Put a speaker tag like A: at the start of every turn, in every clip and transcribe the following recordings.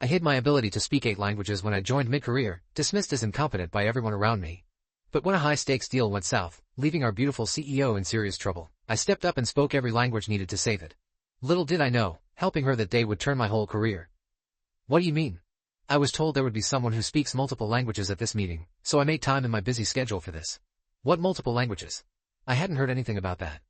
A: I hid my ability to speak 8 languages when I joined mid-career, dismissed as incompetent by everyone around me. But when a high-stakes deal went south, leaving our beautiful CEO in serious trouble, I stepped up and spoke every language needed to save it. Little did I know, helping her that day would turn my whole career. What do you mean? I was told there would be someone who speaks multiple languages at this meeting, so I made time in my busy schedule for this. What multiple languages? I hadn't heard anything about that.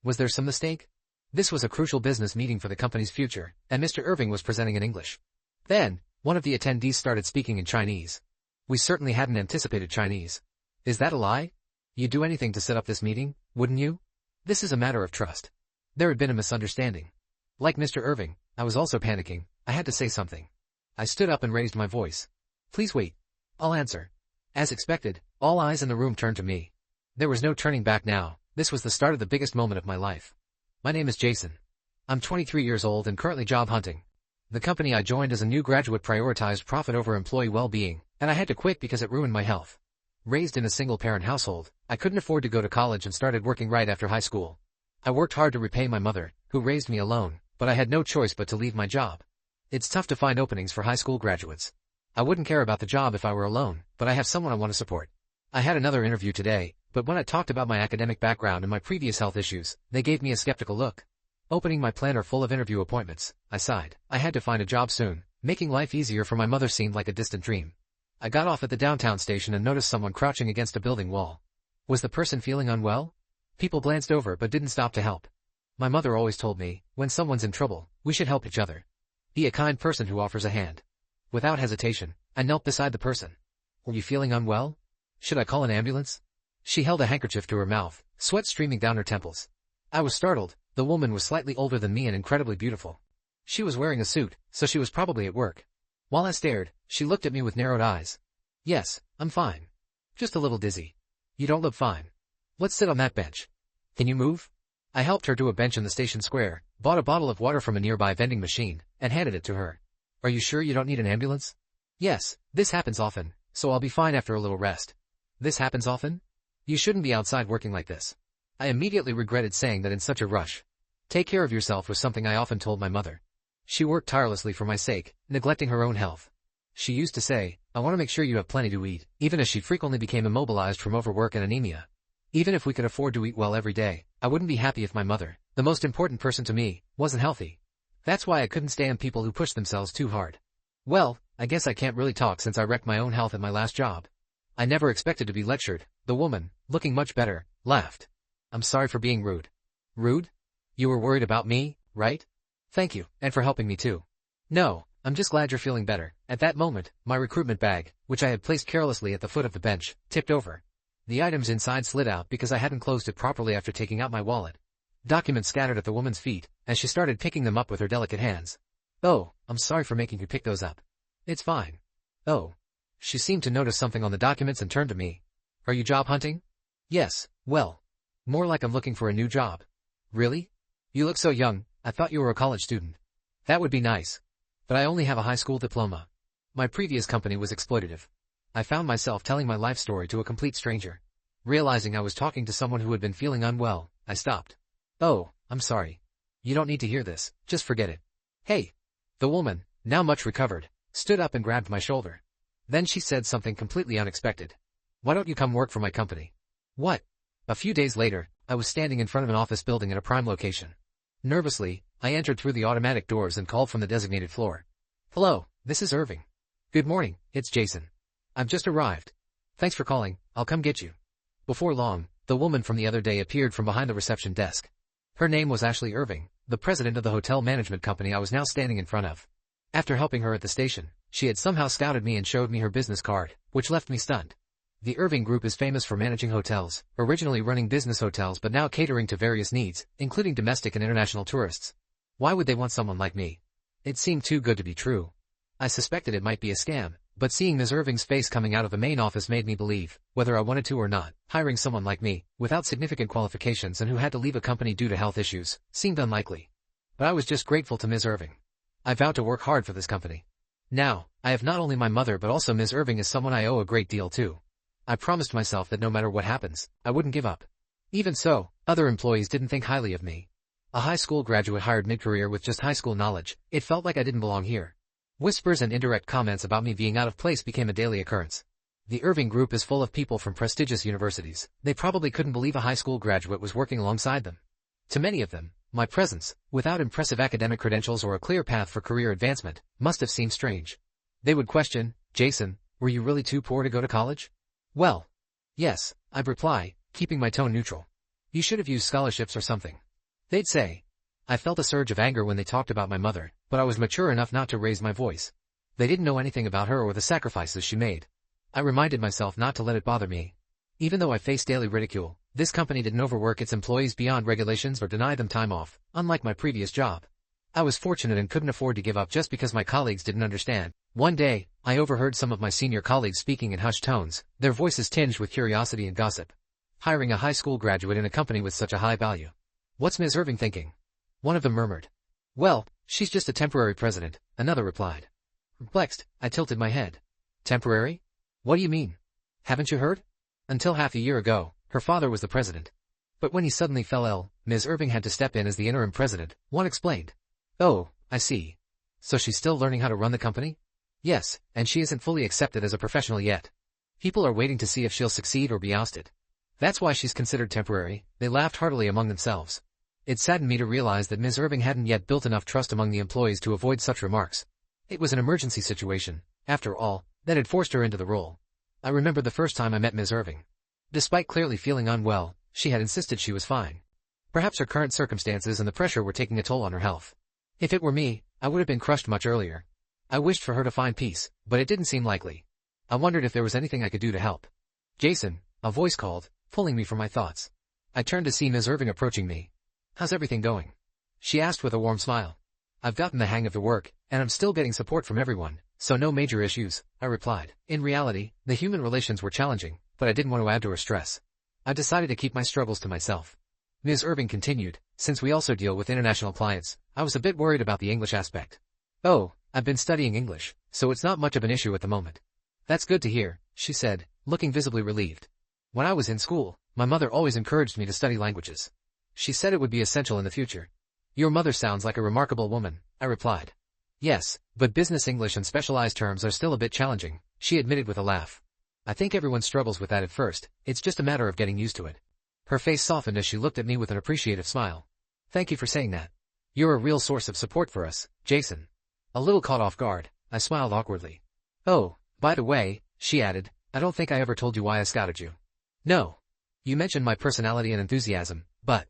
A: Was there some mistake? This was a crucial business meeting for the company's future, and Mr. Irving was presenting in English. Then, one of the attendees started speaking in Chinese. We certainly hadn't anticipated Chinese. Is that a lie? You'd do anything to set up this meeting, wouldn't you? This is a matter of trust. There had been a misunderstanding. Like Mr. Irving, I was also panicking. I had to say something. I stood up and raised my voice. Please wait. I'll answer. As expected, all eyes in the room turned to me. There was no turning back now. This was the start of the biggest moment of my life. My name is Jason. I'm 23 years old and currently job hunting. The company I joined as a new graduate prioritized profit over employee well-being, and I had to quit because it ruined my health. Raised in a single-parent household, I couldn't afford to go to college and started working right after high school. I worked hard to repay my mother, who raised me alone, but I had no choice but to leave my job. It's tough to find openings for high school graduates. I wouldn't care about the job if I were alone, but I have someone I want to support. I had another interview today, but when I talked about my academic background and my previous health issues, they gave me a skeptical look. Opening my planner full of interview appointments, I sighed. I had to find a job soon. Making life easier for my mother seemed like a distant dream. I got off at the downtown station and noticed someone crouching against a building wall. Was the person feeling unwell? People glanced over but didn't stop to help. My mother always told me, when someone's in trouble, we should help each other. Be a kind person who offers a hand. Without hesitation, I knelt beside the person. Were you feeling unwell? Should I call an ambulance? She held a handkerchief to her mouth, sweat streaming down her temples. I was startled. The woman was slightly older than me and incredibly beautiful. She was wearing a suit, so she was probably at work. While I stared, she looked at me with narrowed eyes. Yes, I'm fine. Just a little dizzy. You don't look fine. Let's sit on that bench. Can you move? I helped her to a bench in the station square, bought a bottle of water from a nearby vending machine, and handed it to her. Are you sure you don't need an ambulance? Yes, this happens often, so I'll be fine after a little rest. This happens often? You shouldn't be outside working like this. I immediately regretted saying that in such a rush. Take care of yourself was something I often told my mother. She worked tirelessly for my sake, neglecting her own health. She used to say, I want to make sure you have plenty to eat, even as she frequently became immobilized from overwork and anemia. Even if we could afford to eat well every day, I wouldn't be happy if my mother, the most important person to me, wasn't healthy. That's why I couldn't stand people who push themselves too hard. Well, I guess I can't really talk since I wrecked my own health at my last job. I never expected to be lectured. The woman, looking much better, laughed. I'm sorry for being rude. Rude? You were worried about me, right? Thank you, and for helping me too. No, I'm just glad you're feeling better. At that moment, my recruitment bag, which I had placed carelessly at the foot of the bench, tipped over. The items inside slid out because I hadn't closed it properly after taking out my wallet. Documents scattered at the woman's feet, and she started picking them up with her delicate hands. Oh, I'm sorry for making you pick those up. It's fine. Oh. She seemed to notice something on the documents and turned to me. Are you job hunting? Yes, well. More like I'm looking for a new job. Really? You look so young, I thought you were a college student. That would be nice. But I only have a high school diploma. My previous company was exploitative. I found myself telling my life story to a complete stranger. Realizing I was talking to someone who had been feeling unwell, I stopped. Oh, I'm sorry. You don't need to hear this, just forget it. Hey. The woman, now much recovered, stood up and grabbed my shoulder. Then she said something completely unexpected. Why don't you come work for my company? What? A few days later, I was standing in front of an office building at a prime location. Nervously, I entered through the automatic doors and called from the designated floor. Hello, this is Irving. Good morning, it's Jason. I've just arrived. Thanks for calling, I'll come get you. Before long, the woman from the other day appeared from behind the reception desk. Her name was Ashley Irving, the president of the hotel management company I was now standing in front of. After helping her at the station, she had somehow scouted me and showed me her business card, which left me stunned. The Irving Group is famous for managing hotels, originally running business hotels but now catering to various needs, including domestic and international tourists. Why would they want someone like me? It seemed too good to be true. I suspected it might be a scam, but seeing Ms. Irving's face coming out of the main office made me believe, whether I wanted to or not, hiring someone like me, without significant qualifications and who had to leave a company due to health issues, seemed unlikely. But I was just grateful to Ms. Irving. I vowed to work hard for this company. Now, I have not only my mother but also Ms. Irving as someone I owe a great deal to. I promised myself that no matter what happens, I wouldn't give up. Even so, other employees didn't think highly of me. A high school graduate hired mid-career with just high school knowledge, it felt like I didn't belong here. Whispers and indirect comments about me being out of place became a daily occurrence. The Irving Group is full of people from prestigious universities. They probably couldn't believe a high school graduate was working alongside them. To many of them, my presence, without impressive academic credentials or a clear path for career advancement, must have seemed strange. They would question, "Jason, were you really too poor to go to college?" "Well, yes," I'd reply, keeping my tone neutral. "You should have used scholarships or something." They'd say. I felt a surge of anger when they talked about my mother, but I was mature enough not to raise my voice. They didn't know anything about her or the sacrifices she made. I reminded myself not to let it bother me. Even though I faced daily ridicule, this company didn't overwork its employees beyond regulations or deny them time off, unlike my previous job. I was fortunate and couldn't afford to give up just because my colleagues didn't understand. One day, I overheard some of my senior colleagues speaking in hushed tones, their voices tinged with curiosity and gossip. Hiring a high school graduate in a company with such a high value. "What's Ms. Irving thinking?" one of them murmured. "Well, she's just a temporary president," another replied. Perplexed, I tilted my head. "Temporary? What do you mean? Haven't you heard? Until half a year ago, her father was the president. But when he suddenly fell ill, Ms. Irving had to step in as the interim president," one explained. "Oh, I see. So she's still learning how to run the company?" "Yes, and she isn't fully accepted as a professional yet. People are waiting to see if she'll succeed or be ousted. That's why she's considered temporary." They laughed heartily among themselves. It saddened me to realize that Ms. Irving hadn't yet built enough trust among the employees to avoid such remarks. It was an emergency situation, after all, that had forced her into the role. I remember the first time I met Ms. Irving. Despite clearly feeling unwell, she had insisted she was fine. Perhaps her current circumstances and the pressure were taking a toll on her health. If it were me, I would have been crushed much earlier. I wished for her to find peace, but it didn't seem likely. I wondered if there was anything I could do to help. "Jason," a voice called, pulling me from my thoughts. I turned to see Ms. Irving approaching me. "How's everything going?" she asked with a warm smile. "I've gotten the hang of the work, and I'm still getting support from everyone, so no major issues," I replied. In reality, the human relations were challenging, but I didn't want to add to her stress. I decided to keep my struggles to myself. Ms. Irving continued, "Since we also deal with international clients, I was a bit worried about the English aspect." "Oh, I've been studying English, so it's not much of an issue at the moment." "That's good to hear," she said, looking visibly relieved. "When I was in school, my mother always encouraged me to study languages. She said it would be essential in the future." "Your mother sounds like a remarkable woman," I replied. "Yes, but business English and specialized terms are still a bit challenging," she admitted with a laugh. "I think everyone struggles with that at first, it's just a matter of getting used to it." Her face softened as she looked at me with an appreciative smile. "Thank you for saying that. You're a real source of support for us, Jason." A little caught off guard, I smiled awkwardly. "Oh, by the way," she added, "I don't think I ever told you why I scouted you." "No. You mentioned my personality and enthusiasm, but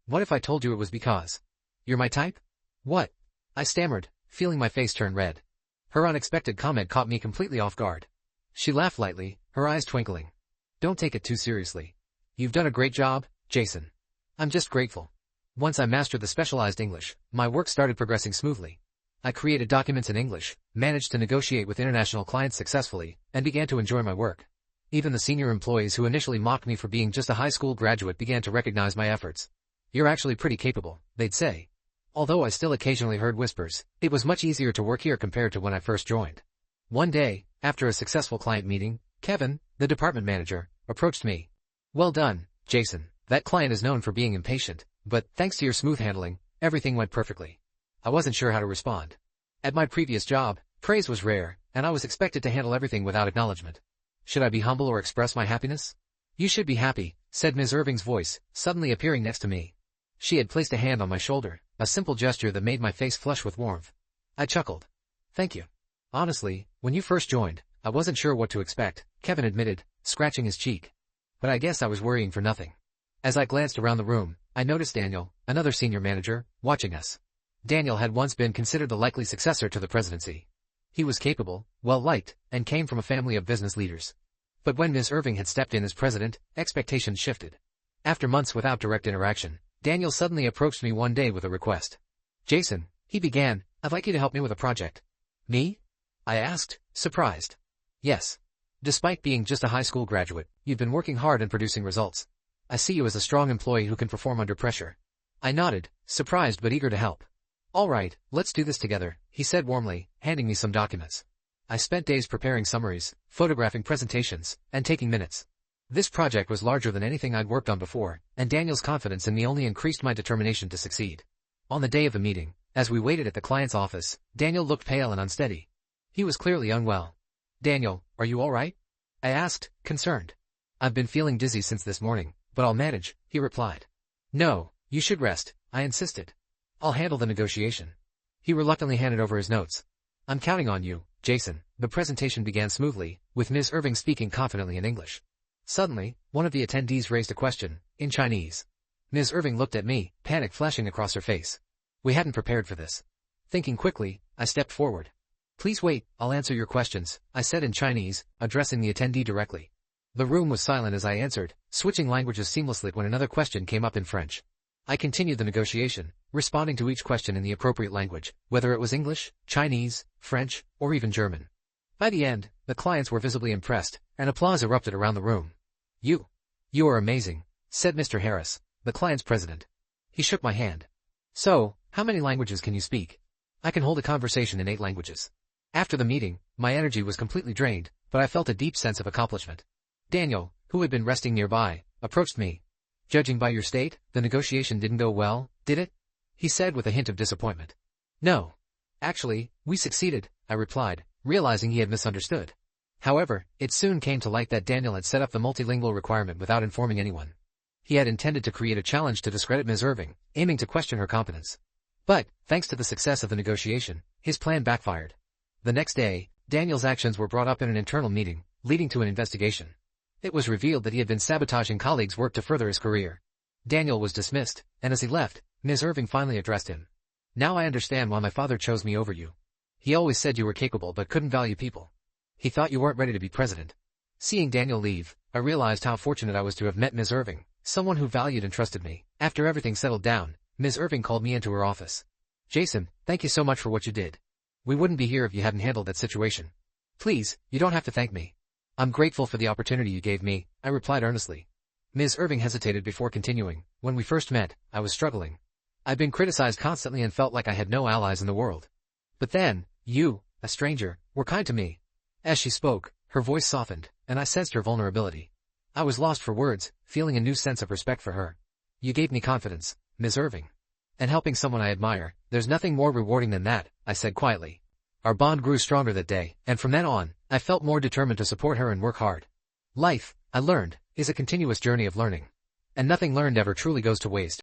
A: what if I told you it was because you're my type?" "What?" I stammered, feeling my face turn red. Her unexpected comment caught me completely off guard. She laughed lightly, her eyes twinkling. "Don't take it too seriously. You've done a great job, Jason. I'm just grateful." Once I mastered the specialized English, my work started progressing smoothly. I created documents in English, managed to negotiate with international clients successfully, and began to enjoy my work. Even the senior employees who initially mocked me for being just a high school graduate began to recognize my efforts. "You're actually pretty capable," they'd say. Although I still occasionally heard whispers, it was much easier to work here compared to when I first joined. One day, after a successful client meeting, Kevin, the department manager, approached me. "Well done, Jason. That client is known for being impatient, but thanks to your smooth handling, everything went perfectly." I wasn't sure how to respond. At my previous job, praise was rare, and I was expected to handle everything without acknowledgement. Should I be humble or express my happiness? "You should be happy," said Ms. Irving's voice, suddenly appearing next to me. She had placed a hand on my shoulder, a simple gesture that made my face flush with warmth. I chuckled. "Thank you." "Honestly, when you first joined, I wasn't sure what to expect," Kevin admitted, scratching his cheek. "But I guess I was worrying for nothing." As I glanced around the room, I noticed Daniel, another senior manager, watching us. Daniel had once been considered the likely successor to the presidency. He was capable, well-liked, and came from a family of business leaders. But when Ms. Irving had stepped in as president, expectations shifted. After months without direct interaction, Daniel suddenly approached me one day with a request. "Jason," he began, "I'd like you to help me with a project." "Me?" I asked, surprised. "Yes. Despite being just a high school graduate, you've been working hard and producing results. I see you as a strong employee who can perform under pressure." I nodded, surprised but eager to help. "All right, let's do this together," he said warmly, handing me some documents. I spent days preparing summaries, photographing presentations, and taking minutes. This project was larger than anything I'd worked on before, and Daniel's confidence in me only increased my determination to succeed. On the day of the meeting, as we waited at the client's office, Daniel looked pale and unsteady. He was clearly unwell. "Daniel, are you all right?" I asked, concerned. "I've been feeling dizzy since this morning, but I'll manage," he replied. "No, you should rest," I insisted. "I'll handle the negotiation." He reluctantly handed over his notes. "I'm counting on you, Jason." The presentation began smoothly, with Ms. Irving speaking confidently in English. Suddenly, one of the attendees raised a question, in Chinese. Ms. Irving looked at me, panic flashing across her face. We hadn't prepared for this. Thinking quickly, I stepped forward. "Please wait, I'll answer your questions," I said in Chinese, addressing the attendee directly. The room was silent as I answered, switching languages seamlessly when another question came up in French. I continued the negotiation, responding to each question in the appropriate language, whether it was English, Chinese, French, or even German. By the end, the clients were visibly impressed, and applause erupted around the room. You are amazing," said Mr. Harris, the client's president. He shook my hand. "So, how many languages can you speak?" "I can hold a conversation in 8 languages." After the meeting, my energy was completely drained, but I felt a deep sense of accomplishment. Daniel, who had been resting nearby, approached me. "Judging by your state, the negotiation didn't go well, did it?" he said with a hint of disappointment. "No. Actually, we succeeded," I replied, realizing he had misunderstood. However, it soon came to light that Daniel had set up the multilingual requirement without informing anyone. He had intended to create a challenge to discredit Ms. Irving, aiming to question her competence. But, thanks to the success of the negotiation, his plan backfired. The next day, Daniel's actions were brought up in an internal meeting, leading to an investigation. It was revealed that he had been sabotaging colleagues' work to further his career. Daniel was dismissed, and as he left, Ms. Irving finally addressed him. "Now I understand why my father chose me over you. He always said you were capable but couldn't value people. He thought you weren't ready to be president." Seeing Daniel leave, I realized how fortunate I was to have met Ms. Irving, someone who valued and trusted me. After everything settled down, Ms. Irving called me into her office. "Jason, thank you so much for what you did. We wouldn't be here if you hadn't handled that situation." "Please, you don't have to thank me. I'm grateful for the opportunity you gave me," I replied earnestly. Ms. Irving hesitated before continuing. "When we first met, I was struggling. I'd been criticized constantly and felt like I had no allies in the world. But then, you, a stranger, were kind to me." As she spoke, her voice softened, and I sensed her vulnerability. I was lost for words, feeling a new sense of respect for her. "You gave me confidence, Ms. Irving. And helping someone I admire, there's nothing more rewarding than that," I said quietly. Our bond grew stronger that day, and from then on, I felt more determined to support her and work hard. Life, I learned, is a continuous journey of learning. And nothing learned ever truly goes to waste.